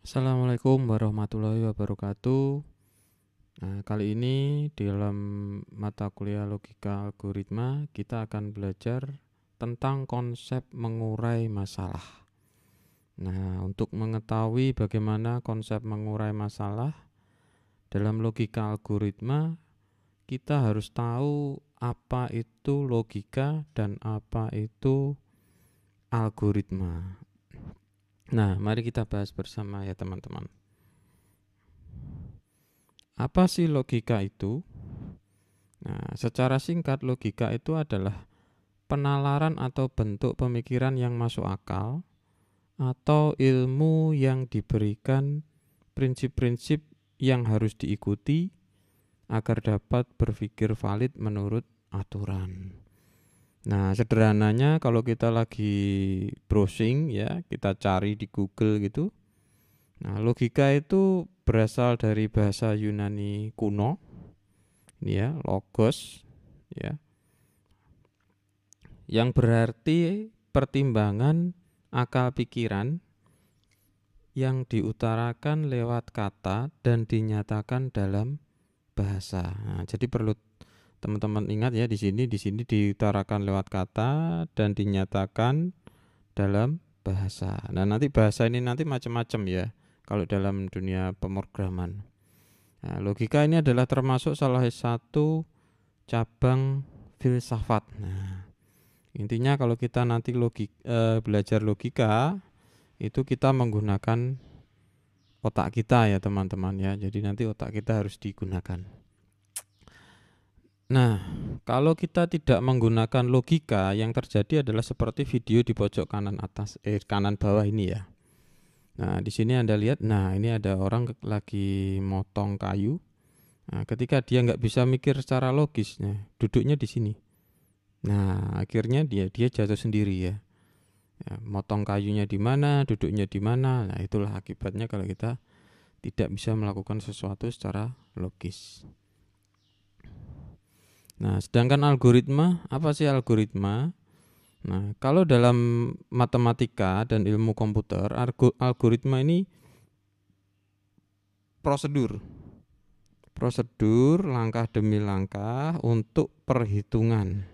Assalamualaikum warahmatullahi wabarakatuh. Nah, kali ini di dalam mata kuliah logika algoritma kita akan belajar tentang konsep mengurai masalah. Nah, untuk mengetahui bagaimana konsep mengurai masalah dalam logika algoritma, kita harus tahu apa itu logika dan apa itu algoritma. Nah, mari kita bahas bersama ya teman-teman. Apa sih logika itu? Nah, secara singkat logika itu adalah penalaran atau bentuk pemikiran yang masuk akal atau ilmu yang diberikan prinsip-prinsip yang harus diikuti agar dapat berpikir valid menurut aturan. Nah, sederhananya kalau kita lagi browsing ya, kita cari di Google gitu. Nah, logika itu berasal dari bahasa Yunani kuno, ini ya, logos, ya, yang berarti pertimbangan akal pikiran yang diutarakan lewat kata dan dinyatakan dalam bahasa. Nah, jadi perlu teman-teman ingat ya di sini diutarakan lewat kata dan dinyatakan dalam bahasa. Nah, nanti bahasa ini nanti macam-macam ya kalau dalam dunia pemrograman. Nah, logika ini adalah termasuk salah satu cabang filsafat. Nah, intinya kalau kita nanti belajar logika itu kita menggunakan otak kita ya teman-teman ya. Jadi nanti otak kita harus digunakan. Nah, kalau kita tidak menggunakan logika, yang terjadi adalah seperti video di pojok kanan atas, kanan bawah ini ya. Nah, di sini Anda lihat, nah ini ada orang lagi motong kayu. Nah, ketika dia nggak bisa mikir secara logis, nah, duduknya di sini. Nah, akhirnya dia jatuh sendiri ya. Ya, motong kayunya di mana, duduknya di mana. Nah, itulah akibatnya kalau kita tidak bisa melakukan sesuatu secara logis. Nah, sedangkan algoritma, apa sih algoritma? Nah, kalau dalam matematika dan ilmu komputer, algoritma ini prosedur. Prosedur langkah demi langkah untuk perhitungan.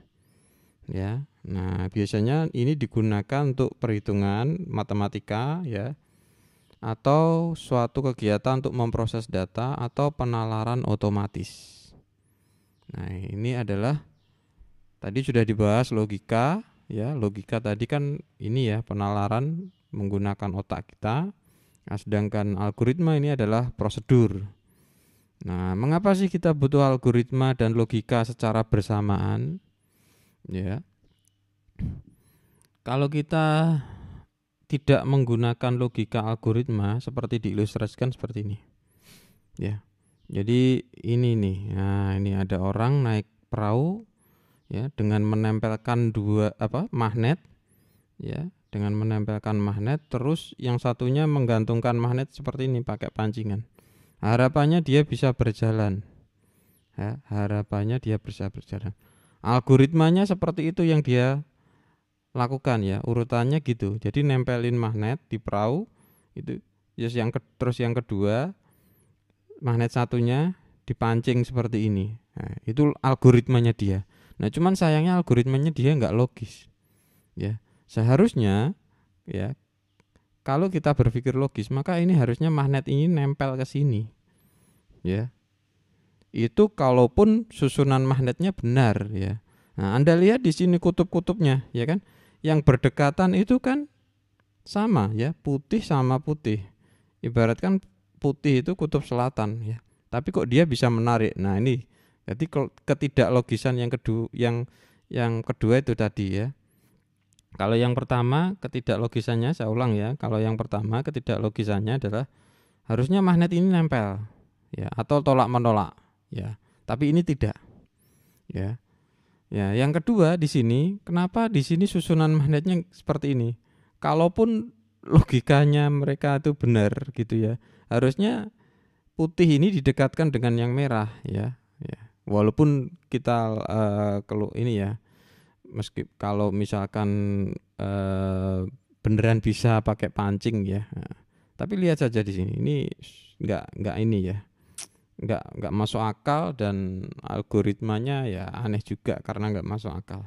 Ya. Nah, biasanya ini digunakan untuk perhitungan matematika ya, atau suatu kegiatan untuk memproses data atau penalaran otomatis. Nah, ini adalah tadi sudah dibahas logika ya. Logika tadi kan ini ya, penalaran menggunakan otak kita. Nah, sedangkan algoritma ini adalah prosedur. Nah, mengapa sih kita butuh algoritma dan logika secara bersamaan? Ya. Kalau kita tidak menggunakan logika algoritma seperti diilustrasikan seperti ini. Ya. Jadi ini nih. Nah, ini ada orang naik perahu ya dengan menempelkan magnet ya, dengan menempelkan magnet, terus yang satunya menggantungkan magnet seperti ini pakai pancingan. Harapannya dia bisa berjalan. Ya, harapannya dia bisa berjalan. Algoritmanya seperti itu yang dia lakukan ya, urutannya gitu. Jadi nempelin magnet di perahu itu, terus yang kedua magnet satunya dipancing seperti ini. Nah, itu algoritmanya dia. Nah, cuman sayangnya algoritmanya dia nggak logis. Ya, seharusnya ya kalau kita berpikir logis, maka ini harusnya magnet ini nempel ke sini. Ya, itu kalaupun susunan magnetnya benar ya. Nah, Anda lihat di sini kutub-kutubnya, ya kan? Yang berdekatan itu kan sama ya, putih sama putih. Ibaratkan putih itu kutub selatan ya. Tapi kok dia bisa menarik? Nah, ini jadi ketidaklogisan yang kedua itu tadi ya. Kalau yang pertama ketidaklogisannya, saya ulang ya. Kalau yang pertama ketidaklogisannya adalah harusnya magnet ini nempel ya, atau tolak menolak ya. Tapi ini tidak ya. Ya, yang kedua di sini, kenapa di sini susunan magnetnya seperti ini? Kalaupun logikanya mereka itu benar gitu ya, harusnya putih ini didekatkan dengan yang merah ya. Ya. Walaupun kita ini ya, meski kalau misalkan beneran bisa pakai pancing ya, nah, Tapi lihat saja di sini. Ini nggak ini ya. Nggak masuk akal, dan algoritmanya ya aneh juga karena nggak masuk akal.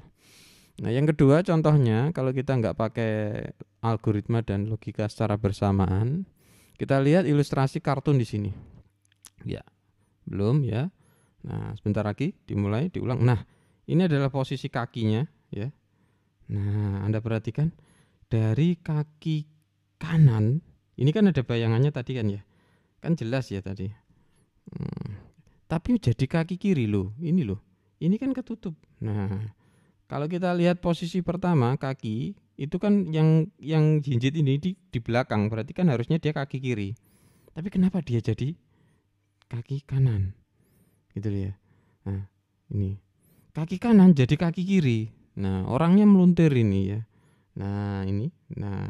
Nah, yang kedua contohnya, kalau kita nggak pakai algoritma dan logika secara bersamaan, kita lihat ilustrasi kartun di sini. Ya, belum ya. Nah, sebentar lagi dimulai, diulang. Nah, ini adalah posisi kakinya ya. Nah, Anda perhatikan dari kaki kanan, ini kan ada bayangannya tadi kan ya. Kan jelas ya tadi. Tapi jadi kaki kiri loh. Ini loh. Ini kan ketutup. Nah, kalau kita lihat posisi pertama kaki itu kan yang jinjit ini di belakang, berarti kan harusnya dia kaki kiri. Tapi kenapa dia jadi kaki kanan? Gitu ya. Nah, ini. Kaki kanan jadi kaki kiri. Nah, orangnya meluntir ini ya. Nah, ini. Nah,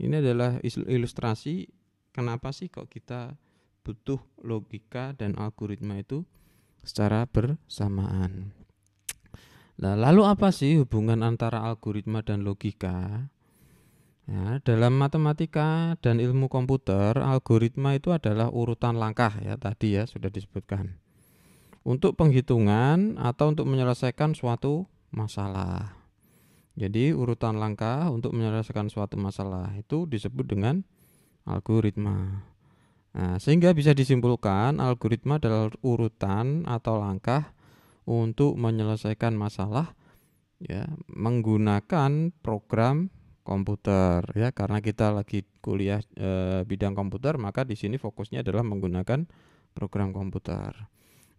ini adalah ilustrasi kenapa sih kok kita butuh logika dan algoritma itu secara bersamaan. Nah, lalu apa sih hubungan antara algoritma dan logika? Ya, dalam matematika dan ilmu komputer, algoritma itu adalah urutan langkah ya, tadi ya sudah disebutkan. Untuk penghitungan atau untuk menyelesaikan suatu masalah. Jadi urutan langkah untuk menyelesaikan suatu masalah itu disebut dengan algoritma. Nah, sehingga bisa disimpulkan algoritma adalah urutan atau langkah untuk menyelesaikan masalah ya menggunakan program komputer ya, karena kita lagi kuliah bidang komputer, maka di sini fokusnya adalah menggunakan program komputer.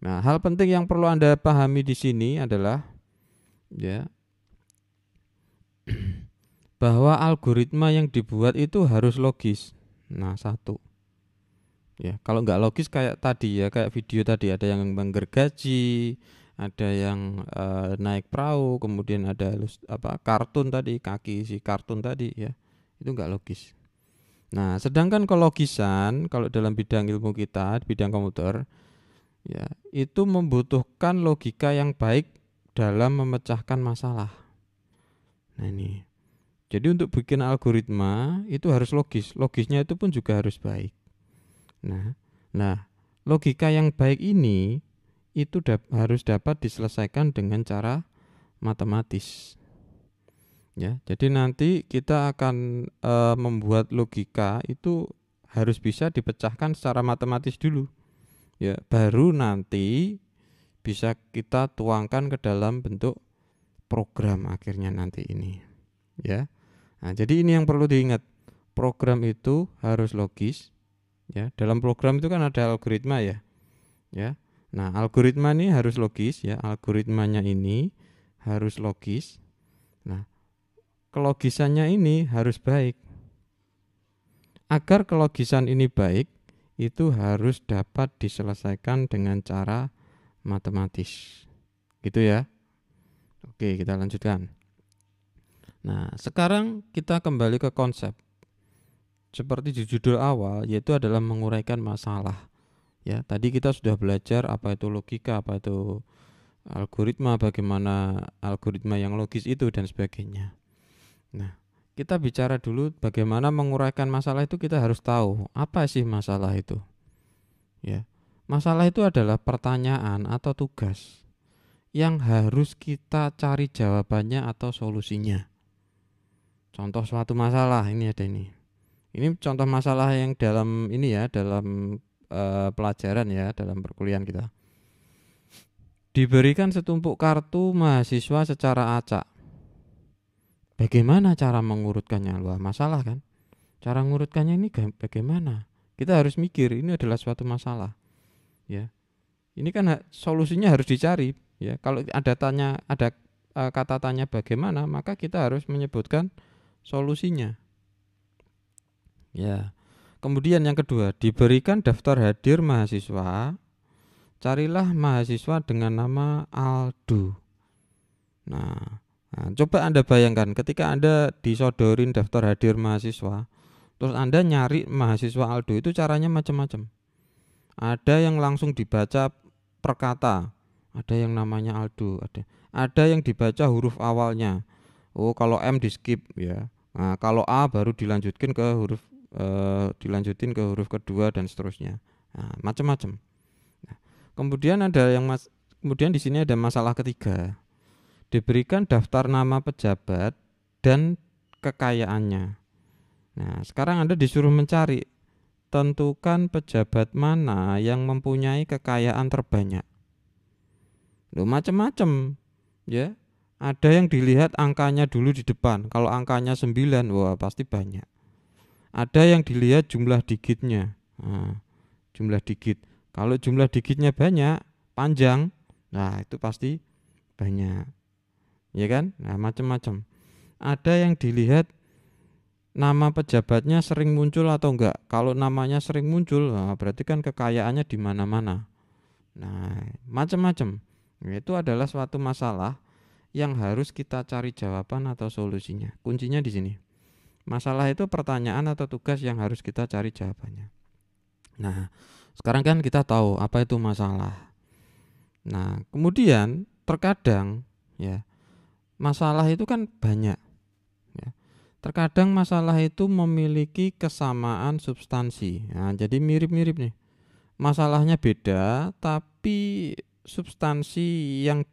Nah, hal penting yang perlu Anda pahami di sini adalah ya bahwa algoritma yang dibuat itu harus logis. Nah, satu. Ya, kalau nggak logis kayak tadi ya, kayak video tadi ada yang menggergaji, ada yang naik perahu, kemudian ada kartun tadi, kaki si kartun tadi ya, itu nggak logis. Nah, sedangkan kelogisan kalau dalam bidang ilmu kita, bidang komputer, ya itu membutuhkan logika yang baik dalam memecahkan masalah. Nah ini, jadi untuk bikin algoritma itu harus logis, logisnya itu pun juga harus baik. Nah, logika yang baik ini itu harus dapat diselesaikan dengan cara matematis. Ya, jadi nanti kita akan membuat logika itu harus bisa dipecahkan secara matematis dulu. Ya, baru nanti bisa kita tuangkan ke dalam bentuk program akhirnya nanti ini. Ya. Nah, jadi ini yang perlu diingat. Program itu harus logis. Ya, dalam program itu kan ada algoritma ya. Ya. Nah, algoritma ini harus logis ya. Algoritmanya ini harus logis. Nah, kelogisannya ini harus baik. Agar kelogisan ini baik, itu harus dapat diselesaikan dengan cara matematis. Gitu ya. Oke, kita lanjutkan. Nah, sekarang kita kembali ke konsep. Seperti di judul awal, yaitu adalah menguraikan masalah. Ya, tadi kita sudah belajar apa itu logika, apa itu algoritma, bagaimana algoritma yang logis itu dan sebagainya. Nah, kita bicara dulu bagaimana menguraikan masalah itu. Kita harus tahu apa sih masalah itu. Ya, masalah itu adalah pertanyaan atau tugas yang harus kita cari jawabannya atau solusinya. Contoh suatu masalah ini ada ini. Ini contoh masalah yang dalam ini ya, dalam pelajaran ya, dalam perkuliahan kita. Diberikan setumpuk kartu mahasiswa secara acak. Bagaimana cara mengurutkannya? Wah, masalah kan? Cara mengurutkannya ini bagaimana? Kita harus mikir, ini adalah suatu masalah. Ya. Ini kan solusinya harus dicari, ya. Kalau ada kata tanya bagaimana, maka kita harus menyebutkan solusinya. Ya. Kemudian yang kedua, diberikan daftar hadir mahasiswa. Carilah mahasiswa dengan nama Aldo. Nah, coba Anda bayangkan ketika Anda disodorin daftar hadir mahasiswa, terus Anda nyari mahasiswa Aldo, itu caranya macam-macam. Ada yang langsung dibaca per kata, ada yang namanya Aldo, ada yang dibaca huruf awalnya. Oh, kalau M di skip ya. Nah, kalau A baru dilanjutkan ke huruf dilanjutin ke huruf kedua dan seterusnya. Nah, macam-macam. Nah, kemudian di sini ada masalah ketiga. Diberikan daftar nama pejabat dan kekayaannya. Nah, sekarang Anda disuruh mencari, tentukan pejabat mana yang mempunyai kekayaan terbanyak. Loh, macam-macam, ya. Ada yang dilihat angkanya dulu di depan. Kalau angkanya 9, wah pasti banyak. Ada yang dilihat jumlah digitnya. Nah, jumlah digit. Kalau jumlah digitnya banyak, panjang, nah itu pasti banyak. Ya kan? Nah, macam-macam. Ada yang dilihat nama pejabatnya sering muncul atau enggak. Kalau namanya sering muncul, nah berarti kan kekayaannya di mana-mana. Nah, macam-macam. Itu adalah suatu masalah yang harus kita cari jawaban atau solusinya. Kuncinya di sini. Masalah itu pertanyaan atau tugas yang harus kita cari jawabannya. Nah, sekarang kan kita tahu apa itu masalah. Nah, kemudian terkadang ya, masalah itu kan banyak ya. Terkadang masalah itu memiliki kesamaan substansi. Nah, jadi mirip-mirip nih. Masalahnya beda tapi substansi yang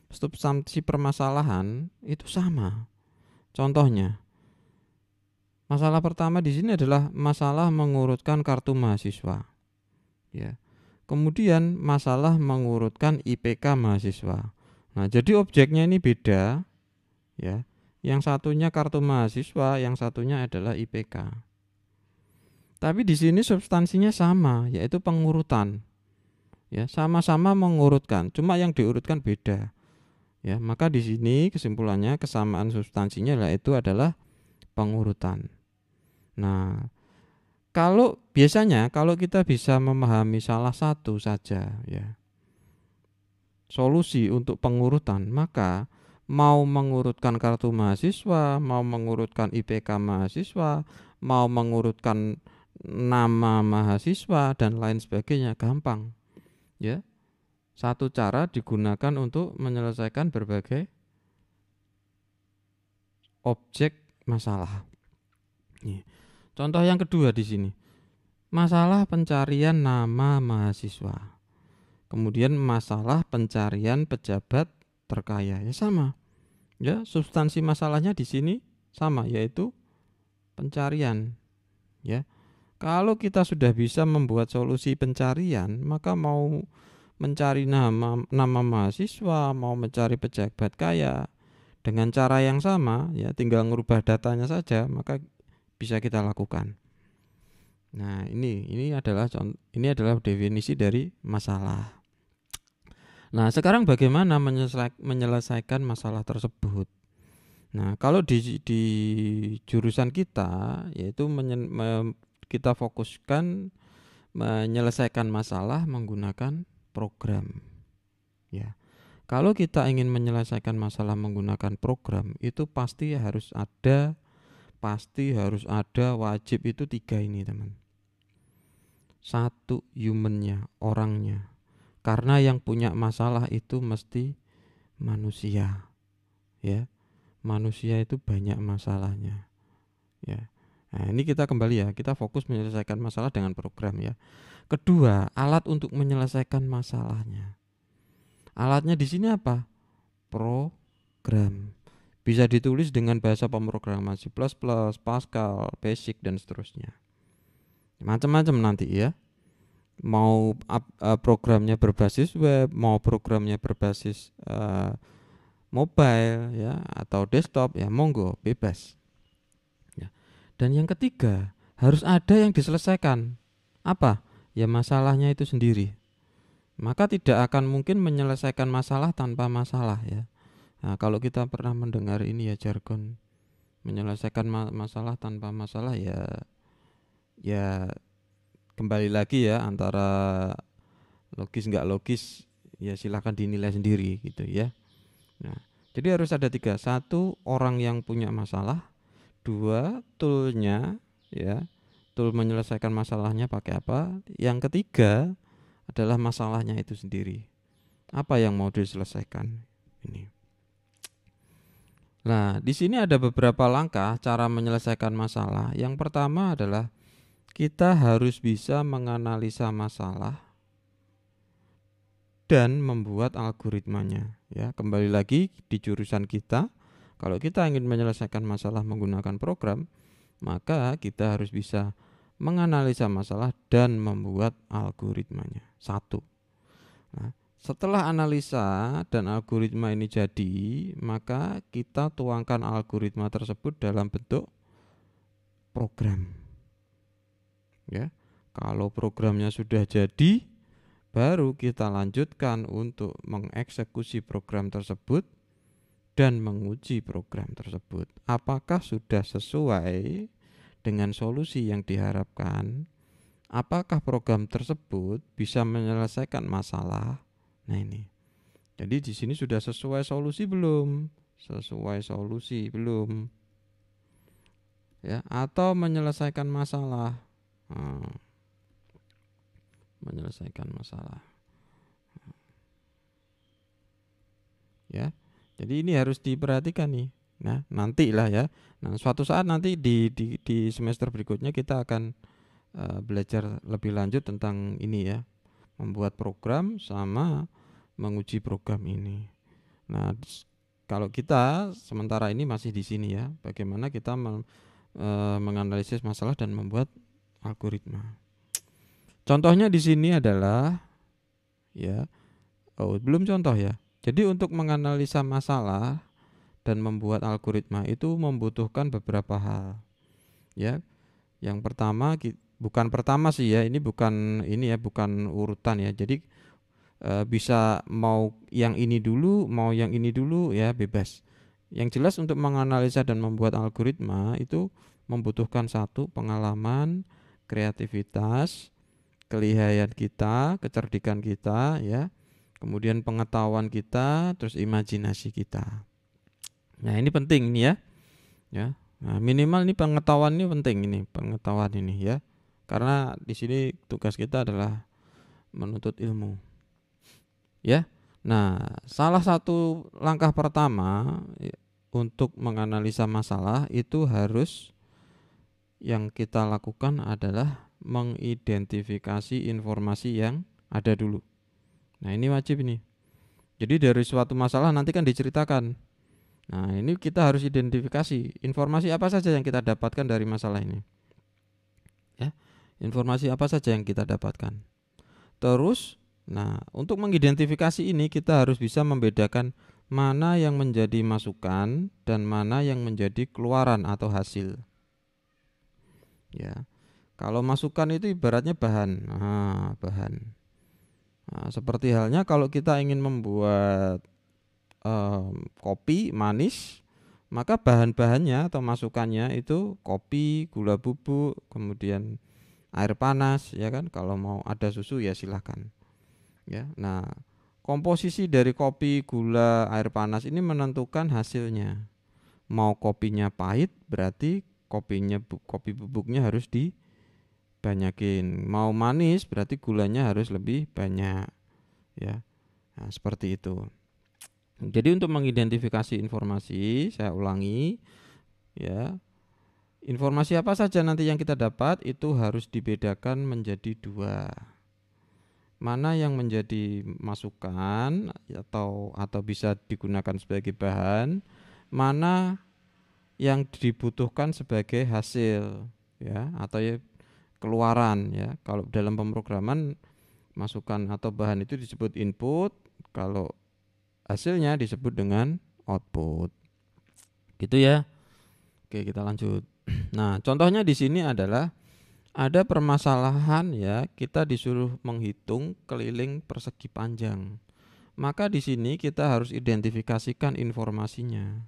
substansi permasalahan itu sama. Contohnya, masalah pertama di sini adalah masalah mengurutkan kartu mahasiswa. Ya. Kemudian masalah mengurutkan IPK mahasiswa. Nah, jadi objeknya ini beda, ya. Yang satunya kartu mahasiswa, yang satunya adalah IPK. Tapi di sini substansinya sama, yaitu pengurutan. Ya, sama-sama mengurutkan, cuma yang diurutkan beda. Ya, maka di sini kesimpulannya kesamaan substansinya yaitu adalah pengurutan. Nah, biasanya kalau kita bisa memahami salah satu saja ya solusi untuk pengurutan, maka mau mengurutkan kartu mahasiswa, mau mengurutkan IPK mahasiswa, mau mengurutkan nama mahasiswa dan lain sebagainya gampang. Ya. Satu cara digunakan untuk menyelesaikan berbagai objek masalah. Nih. Contoh yang kedua di sini. Masalah pencarian nama mahasiswa. Kemudian masalah pencarian pejabat terkaya. Ya sama. Ya, substansi masalahnya di sini sama, yaitu pencarian. Ya. Kalau kita sudah bisa membuat solusi pencarian, maka mau mencari nama mahasiswa, mau mencari pejabat kaya dengan cara yang sama, ya tinggal merubah datanya saja, maka bisa kita lakukan. Nah, ini adalah definisi dari masalah. Nah, sekarang bagaimana menyelesaikan masalah tersebut? Nah, kalau di jurusan kita yaitu kita fokuskan menyelesaikan masalah menggunakan program. Ya. Kalau kita ingin menyelesaikan masalah menggunakan program, itu pasti harus ada wajib itu 3 ini, teman. 1, humannya, orangnya. Karena yang punya masalah itu mesti manusia. Ya. Manusia itu banyak masalahnya. Ya. Nah, ini kita kembali ya, kita fokus menyelesaikan masalah dengan program ya. Kedua, alat untuk menyelesaikan masalahnya. Alatnya di sini apa? Program. Bisa ditulis dengan bahasa pemrograman C++, Pascal, Basic dan seterusnya. Macam-macam nanti ya. Mau programnya berbasis web, mau programnya berbasis mobile ya atau desktop ya monggo bebas. Ya. Dan yang ketiga, harus ada yang diselesaikan. Apa? Ya masalahnya itu sendiri. Maka tidak akan mungkin menyelesaikan masalah tanpa masalah ya. Nah, kalau kita pernah mendengar ini ya jargon menyelesaikan masalah tanpa masalah ya kembali lagi ya antara logis nggak logis ya silahkan dinilai sendiri gitu ya. Nah, jadi harus ada 3. 1, orang yang punya masalah. 2, toolnya ya. Tool menyelesaikan masalahnya pakai apa. Yang ketiga adalah masalahnya itu sendiri. Apa yang mau diselesaikan ini. Nah, di sini ada beberapa langkah cara menyelesaikan masalah. Yang pertama adalah kita harus bisa menganalisa masalah dan membuat algoritmanya. Ya, kembali lagi di jurusan kita, kalau kita ingin menyelesaikan masalah menggunakan program, maka kita harus bisa menganalisa masalah dan membuat algoritmanya. Satu. Nah, setelah analisa dan algoritma ini jadi, maka kita tuangkan algoritma tersebut dalam bentuk program. Ya, kalau programnya sudah jadi, baru kita lanjutkan untuk mengeksekusi program tersebut dan menguji program tersebut. Apakah sudah sesuai dengan solusi yang diharapkan? Apakah program tersebut bisa menyelesaikan masalah? Nah ini. Jadi di sini sudah sesuai solusi belum? Sesuai solusi belum? Ya, atau menyelesaikan masalah. Menyelesaikan masalah. Ya. Jadi ini harus diperhatikan nih. Nah, nantilah ya. Nah, suatu saat nanti di semester berikutnya kita akan belajar lebih lanjut tentang ini ya. Membuat program sama menguji program ini. Nah, kalau kita sementara ini masih di sini ya, bagaimana kita menganalisis masalah dan membuat algoritma. Contohnya di sini adalah ya, belum contoh ya. Jadi untuk menganalisa masalah dan membuat algoritma itu membutuhkan beberapa hal. Ya, yang pertama bukan pertama sih ya, ini bukan ini ya, bukan urutan ya. Jadi bisa mau yang ini dulu, mau yang ini dulu ya, bebas. Yang jelas untuk menganalisa dan membuat algoritma itu membutuhkan satu, pengalaman, kreativitas, kelihayan kita, kecerdikan kita ya. Kemudian pengetahuan kita, terus imajinasi kita. Nah, ini penting ini ya. Ya. Nah, minimal ini pengetahuan ini penting ini, pengetahuan ini ya. Karena di sini tugas kita adalah menuntut ilmu. Ya. Nah, salah satu langkah pertama untuk menganalisa masalah itu harus yang kita lakukan adalah mengidentifikasi informasi yang ada dulu. Nah, ini wajib ini. Jadi dari suatu masalah nanti kan diceritakan. Nah, ini kita harus identifikasi informasi apa saja yang kita dapatkan dari masalah ini. Ya. Informasi apa saja yang kita dapatkan. Terus, nah, untuk mengidentifikasi ini kita harus bisa membedakan mana yang menjadi masukan dan mana yang menjadi keluaran atau hasil. Ya. Kalau masukan itu ibaratnya bahan. Nah, bahan. Nah, seperti halnya kalau kita ingin membuat kopi manis, maka bahan-bahannya atau masukannya itu kopi, gula bubuk, kemudian air panas ya kan. Kalau mau ada susu ya silahkan. Ya. Nah, komposisi dari kopi, gula, air panas ini menentukan hasilnya. Mau kopinya pahit berarti kopi bubuknya harus dibanyakin. Mau manis berarti gulanya harus lebih banyak ya. Nah, seperti itu. Jadi untuk mengidentifikasi informasi, saya ulangi ya. Informasi apa saja nanti yang kita dapat itu harus dibedakan menjadi dua. Mana yang menjadi masukan atau bisa digunakan sebagai bahan, mana yang dibutuhkan sebagai hasil ya atau ya keluaran ya. Kalau dalam pemrograman masukan atau bahan itu disebut input, kalau hasilnya disebut dengan output. Gitu ya. Oke, kita lanjut. Nah, contohnya di sini adalah ada permasalahan ya, kita disuruh menghitung keliling persegi panjang. Maka di sini kita harus identifikasikan informasinya.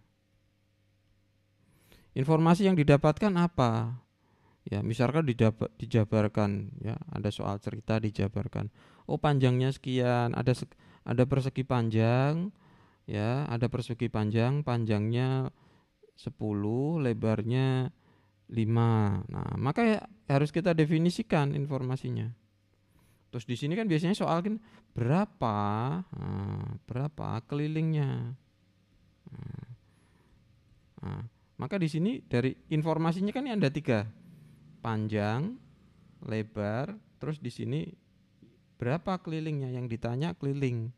Informasi yang didapatkan apa? Ya, misalkan dijabarkan ya, ada soal cerita dijabarkan. Oh, panjangnya sekian, ada persegi panjang ya, ada persegi panjang, panjangnya 10, lebarnya 5. Nah, maka ya harus kita definisikan informasinya. Terus di sini kan biasanya soal kan berapa kelilingnya. Nah, maka di sini dari informasinya kan ada 3, panjang, lebar, terus di sini berapa kelilingnya, yang ditanya keliling.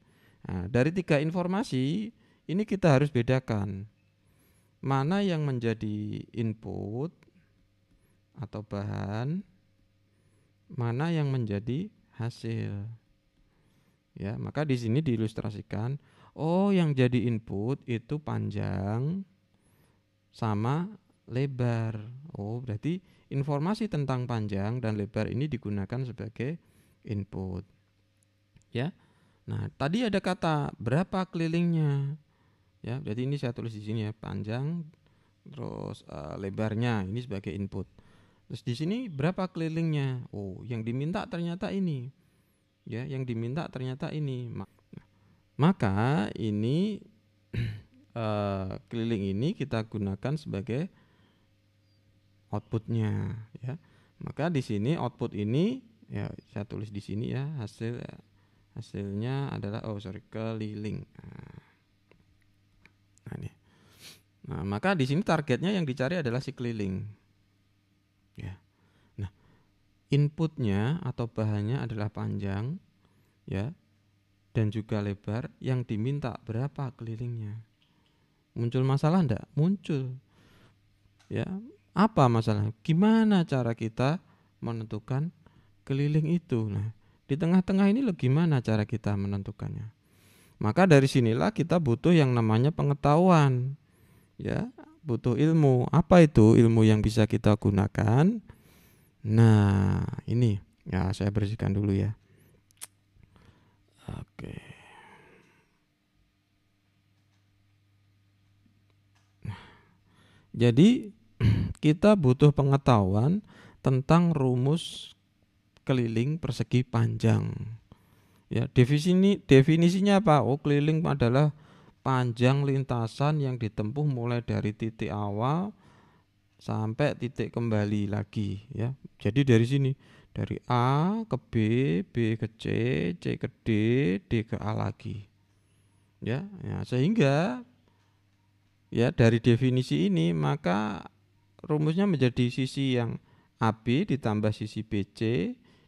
Nah, dari 3 informasi ini kita harus bedakan mana yang menjadi input atau bahan, mana yang menjadi hasil. Ya, maka di sini diilustrasikan, oh yang jadi input itu panjang sama lebar. Oh, berarti informasi tentang panjang dan lebar ini digunakan sebagai input. Ya. Nah, tadi ada kata berapa kelilingnya. Ya, berarti ini saya tulis di sini ya, panjang terus lebarnya ini sebagai input. Terus di sini berapa kelilingnya? Oh, yang diminta ternyata ini. Ya, yang diminta ternyata ini. Maka ini keliling ini kita gunakan sebagai outputnya, ya. Maka di sini output ini ya saya tulis di sini ya, hasilnya adalah keliling. Nah, ini. Nah, maka di sini targetnya yang dicari adalah si keliling. Ya. Nah, inputnya atau bahannya adalah panjang, ya, dan juga lebar. Yang diminta berapa kelilingnya? Muncul masalah enggak? Muncul. Ya, apa masalah? Gimana cara kita menentukan keliling itu? Nah, di tengah-tengah ini gimana cara kita menentukannya? Maka dari sinilah kita butuh yang namanya pengetahuan. Ya, butuh ilmu. Apa itu ilmu yang bisa kita gunakan? Nah, ini ya saya bersihkan dulu ya. Oke. Jadi kita butuh pengetahuan tentang rumus keliling persegi panjang. Ya, definisinya apa? Oh, keliling adalah panjang lintasan yang ditempuh mulai dari titik awal sampai titik kembali lagi, ya. Jadi dari sini, dari A ke B, B ke C, C ke D, D ke A lagi. Ya, sehingga ya dari definisi ini maka rumusnya menjadi sisi yang AB ditambah sisi BC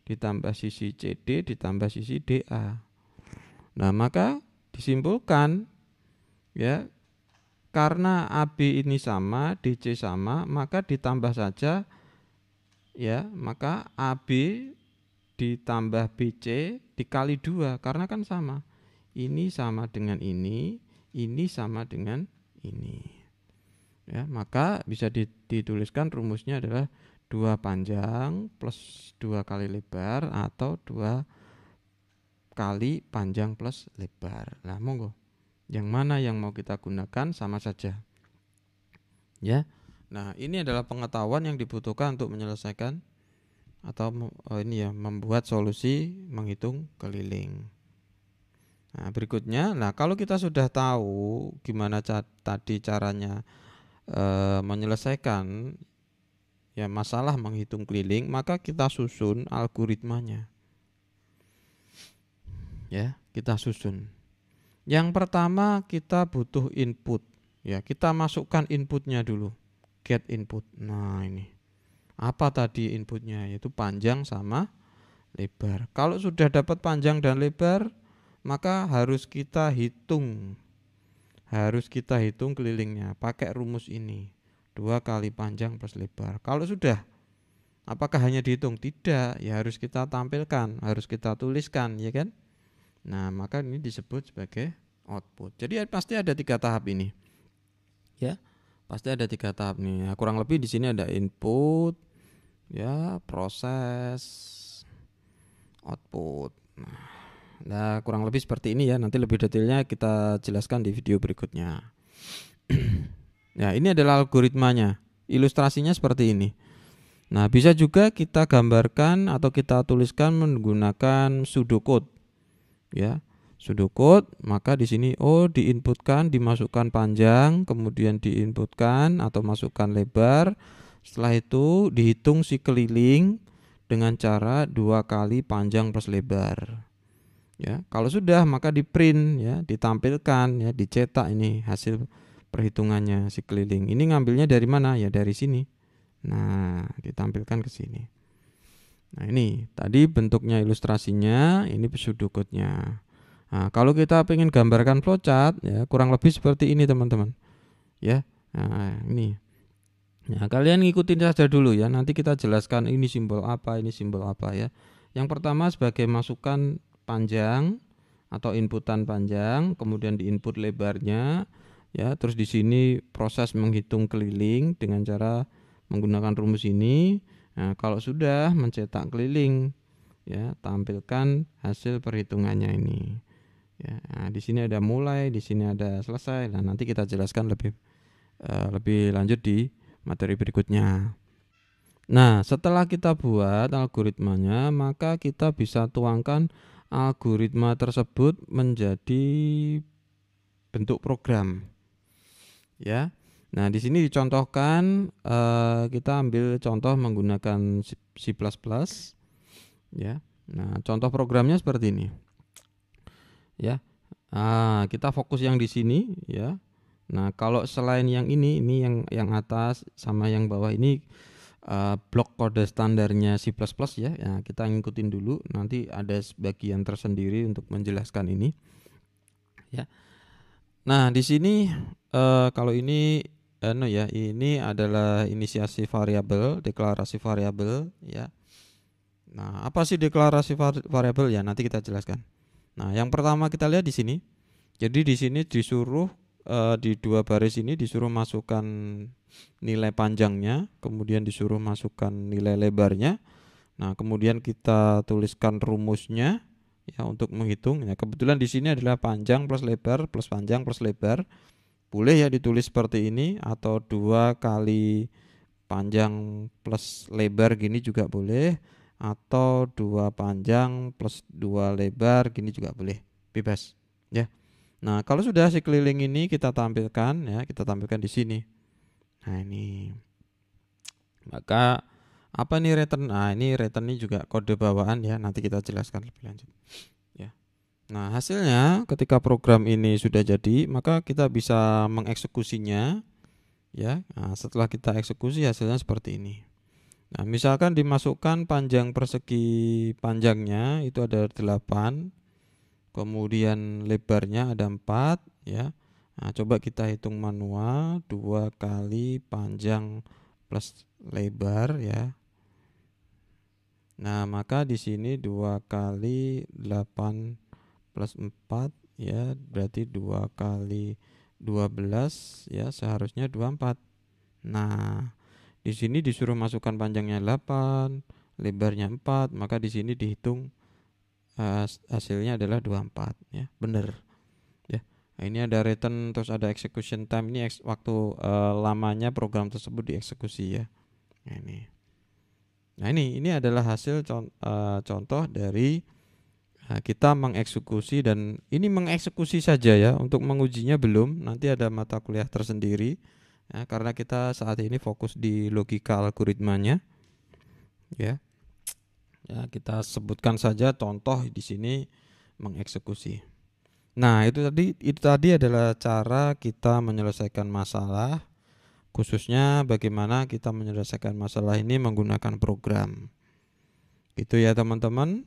ditambah sisi CD ditambah sisi DA. Nah, maka disimpulkan ya, karena AB ini sama, DC sama, maka ditambah saja ya, maka AB ditambah BC dikali 2 karena kan sama. Ini sama dengan ini sama dengan ini. Ya, maka bisa dituliskan rumusnya adalah 2 panjang plus 2 kali lebar atau 2 kali panjang plus lebar. Nah, monggo. Yang mana yang mau kita gunakan sama saja. Ya. Nah, ini adalah pengetahuan yang dibutuhkan untuk menyelesaikan atau membuat solusi menghitung keliling. Nah, berikutnya, kalau kita sudah tahu gimana tadi caranya menyelesaikan ya masalah menghitung keliling, maka kita susun algoritmanya. Ya, kita susun. Yang pertama kita butuh input. Ya, kita masukkan inputnya dulu. Get input. Nah, ini. Apa tadi inputnya? Yaitu panjang sama lebar. Kalau sudah dapat panjang dan lebar, maka harus kita hitung. Harus kita hitung kelilingnya pakai rumus ini. 2 kali panjang plus lebar. Kalau sudah, apakah hanya dihitung? Tidak, ya harus kita tampilkan, harus kita tuliskan, ya kan? Nah, maka ini disebut sebagai output. Jadi pasti ada 3 tahap ini. Ya, pasti ada 3 tahap nih. Nah, kurang lebih di sini ada input, ya, proses, output. Nah, kurang lebih seperti ini ya. Nanti lebih detailnya kita jelaskan di video berikutnya. Nah, ini adalah algoritmanya. Ilustrasinya seperti ini. Nah, bisa juga kita gambarkan atau kita tuliskan menggunakan pseudocode. Ya, pseudocode, maka di sini diinputkan, dimasukkan panjang, kemudian diinputkan atau masukkan lebar. Setelah itu dihitung si keliling dengan cara 2 kali panjang plus lebar. Ya, kalau sudah maka di print ya, ditampilkan ya, dicetak ini hasil perhitungannya si keliling. Ini ngambilnya dari mana? Ya dari sini. Nah, ditampilkan ke sini. Nah, ini tadi bentuknya ilustrasinya, ini pseudocode-nya. Nah, kalau kita ingin gambarkan flowchart ya kurang lebih seperti ini teman-teman. Ya. Nah, ini. Nah, kalian ngikutin saja dulu ya. Nanti kita jelaskan ini simbol apa, ini simbol apa ya. Yang pertama sebagai masukan panjang atau inputan panjang, kemudian diinput lebarnya ya. Terus di sini proses menghitung keliling dengan cara menggunakan rumus ini. Nah, kalau sudah mencetak keliling ya, tampilkan hasil perhitungannya ini. Ya, nah, di sini ada mulai, di sini ada selesai. Nah, nanti kita jelaskan lebih lanjut di materi berikutnya. Nah, setelah kita buat algoritmanya, maka kita bisa tuangkan algoritma tersebut menjadi bentuk program. Ya. Nah, di sini dicontohkan kita ambil contoh menggunakan C++. Ya. Nah, contoh programnya seperti ini. Ya. Kita fokus yang di sini ya. Nah, kalau selain yang ini yang atas sama yang bawah ini blok kode standarnya C++ ya. Ya, kita ngikutin dulu, nanti ada bagian tersendiri untuk menjelaskan ini. Ya. Nah, di sini kalau ini ini adalah inisiasi variabel, deklarasi variabel ya. Nah, apa sih deklarasi variabel ya? Nanti kita jelaskan. Nah, yang pertama kita lihat di sini. Jadi di sini disuruh di dua baris ini disuruh masukkan nilai panjangnya, kemudian disuruh masukkan nilai lebarnya. Nah, kemudian kita tuliskan rumusnya ya untuk menghitung. Ya, kebetulan di sini adalah panjang plus lebar plus panjang plus lebar. Boleh ya ditulis seperti ini atau 2 kali panjang plus lebar gini juga boleh, atau 2 panjang plus 2 lebar gini juga boleh. Bebas ya. Nah, kalau sudah si keliling ini kita tampilkan ya, kita tampilkan di sini. Nah, ini. Maka apa nih return? Nah, ini return ini juga kode bawaan ya, nanti kita jelaskan lebih lanjut. Ya. Nah, hasilnya ketika program ini sudah jadi, maka kita bisa mengeksekusinya ya. Nah, setelah kita eksekusi hasilnya seperti ini. Nah, misalkan dimasukkan panjang persegi panjangnya itu ada 8. Kemudian lebarnya ada 4 ya. Nah, coba kita hitung manual, 2 kali panjang plus lebar ya. Nah, maka di sini 2 kali 8 plus 4 ya, berarti 2 kali 12 ya, seharusnya 24. Nah, di sini disuruh masukkan panjangnya 8, lebarnya 4, maka di sini dihitung hasilnya adalah 24 ya, benar ya. Nah, ini ada return, terus ada execution time, ini waktu lamanya program tersebut dieksekusi ya. Nah, ini adalah hasil contoh dari kita mengeksekusi, dan ini mengeksekusi saja ya, untuk mengujinya belum, nanti ada mata kuliah tersendiri ya, karena kita saat ini fokus di logika algoritmanya ya. Ya, kita sebutkan saja contoh di sini mengeksekusi. Nah, itu tadi adalah cara kita menyelesaikan masalah, khususnya bagaimana kita menyelesaikan masalah ini menggunakan program. Itu ya teman-teman.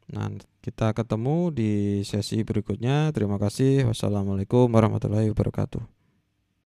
Nah, kita ketemu di sesi berikutnya. Terima kasih. Wassalamualaikum warahmatullahi wabarakatuh.